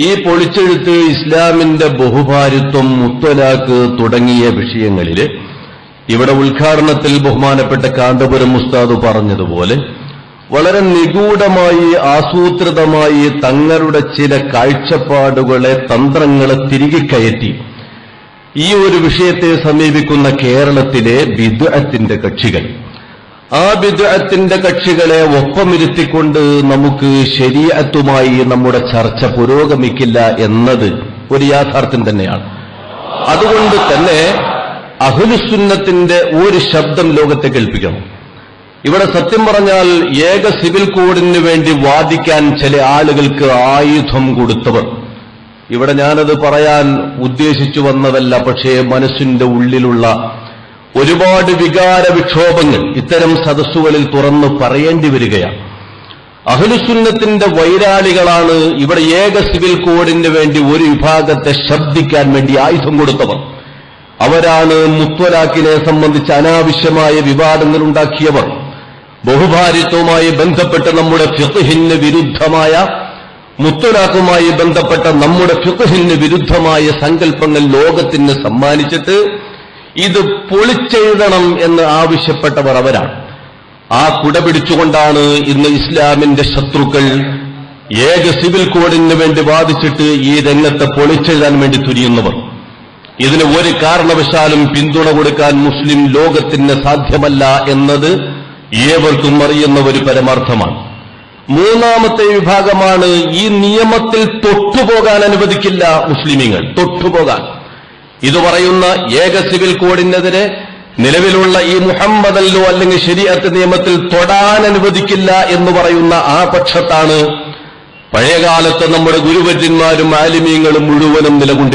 ഈ പൊളിച്ചെഴുത്ത്, ഇസ്ലാമിന്റെ ബഹുഭാരിത്വം, മുത്തലാഖ് തുടങ്ങിയ വിഷയങ്ങളിൽ ഇവിടെ ഉദ്ഘാടനത്തിൽ ബഹുമാനപ്പെട്ട കാന്തപുരം ഉസ്താദ് പറഞ്ഞതുപോലെ വളരെ നിഗൂഢമായി ആസൂത്രിതമായി തങ്ങളുടെ ചില കാഴ്ചപ്പാടുകളെ, തന്ത്രങ്ങളെ തിരികെ കയറ്റി ഈ ഒരു വിഷയത്തെ സമീപിക്കുന്ന കേരളത്തിലെ ബിദ്അത്തിന്റെ കക്ഷികൾ, ആ ബിദ്അത്തിന്റെ കക്ഷികളെ ഒപ്പമിരുത്തിക്കൊണ്ട് നമുക്ക് ശരീഅത്തുമായി നമ്മുടെ ചർച്ച പുരോഗമിക്കില്ല എന്നത് ഒരു യാഥാർത്ഥ്യം തന്നെയാണ്. അതുകൊണ്ട് തന്നെ അഹ്ലുസുന്നത്തിന്റെ ഒരു ശബ്ദം ലോകത്തെ കേൾപ്പിക്കണം. ഇവിടെ സത്യം പറഞ്ഞാൽ ഏക സിവിൽ കോഡിന് വേണ്ടി വാദിക്കാൻ ചില ആളുകൾക്ക് ആയുധം കൊടുത്തവർ, ഇവിടെ ഞാനത് പറയാൻ ഉദ്ദേശിച്ചു വന്നതല്ല, പക്ഷേ മനസ്സിന്റെ ഉള്ളിലുള്ള ഒരുപാട് വികാര വിക്ഷോഭങ്ങൾ ഇത്തരം സദസ്സുകളിൽ തുറന്നു പറയേണ്ടി വരികയാണ്. അഹ്ലുസുന്നത്തിന്റെ വൈരാളികളാണ് ഇവിടെ ഏക സിവിൽ കോഡിന് വേണ്ടി ഒരു വിഭാഗത്തെ ശബ്ദിക്കാൻ വേണ്ടി ആയുധം കൊടുത്തവർ. അവരാണ് മുത്തലാഖിനെ സംബന്ധിച്ച് അനാവശ്യമായ വിവാദങ്ങൾ ഉണ്ടാക്കിയവർ. ബഹുഭാരിത്വവുമായി ബന്ധപ്പെട്ട് നമ്മുടെ ഫിഖ്ഹിന് വിരുദ്ധമായ, മുത്തലാഖുമായി ബന്ധപ്പെട്ട നമ്മുടെ ഫിഖ്ഹിന് വിരുദ്ധമായ സങ്കല്പങ്ങൾ ലോകത്തിന് സമ്മാനിച്ചിട്ട് ഇത് പൊളിച്ചെഴുതണം എന്ന് ആവശ്യപ്പെട്ടവർ അവരാണ്. ആ കുട പിടിച്ചുകൊണ്ടാണ് ഇന്ന് ഇസ്ലാമിന്റെ ശത്രുക്കൾ ഏക സിവിൽ കോഡിന് വേണ്ടി വാദിച്ചിട്ട് ഈ രംഗത്തെ പൊളിച്ചെഴുതാൻ വേണ്ടി തുനിയുന്നവർ. ഇതിന് ഒരു കാരണവശാലും പിന്തുണ കൊടുക്കാൻ മുസ്ലിം ലോകത്തിന് സാധ്യമല്ല എന്നത് ഏവർക്കും അറിയുന്ന ഒരു പരമാർത്ഥമാണ്. മൂന്നാമത്തെ വിഭാഗമാണ് ഈ നിയമത്തിൽ തൊട്ടുപോകാൻ അനുവദിക്കില്ല മുസ്ലിമീങ്ങൾ, തൊട്ടുപോകാൻ. ഇത് പറയുന്ന ഏക സിവിൽ കോഡിനെതിരെ നിലവിലുള്ള ഈ മുഹമ്മദല്ലോ അല്ലെങ്കിൽ ശരീഅത്ത് നിയമത്തിൽ തൊടാൻ അനുവദിക്കില്ല എന്ന് പറയുന്ന ആ പക്ഷത്താണ് പഴയകാലത്ത് നമ്മുടെ ഗുരുവര്യന്മാരും ആലിമീങ്ങളും മുഴുവനും നിലകൊണ്ടിരുന്നത്.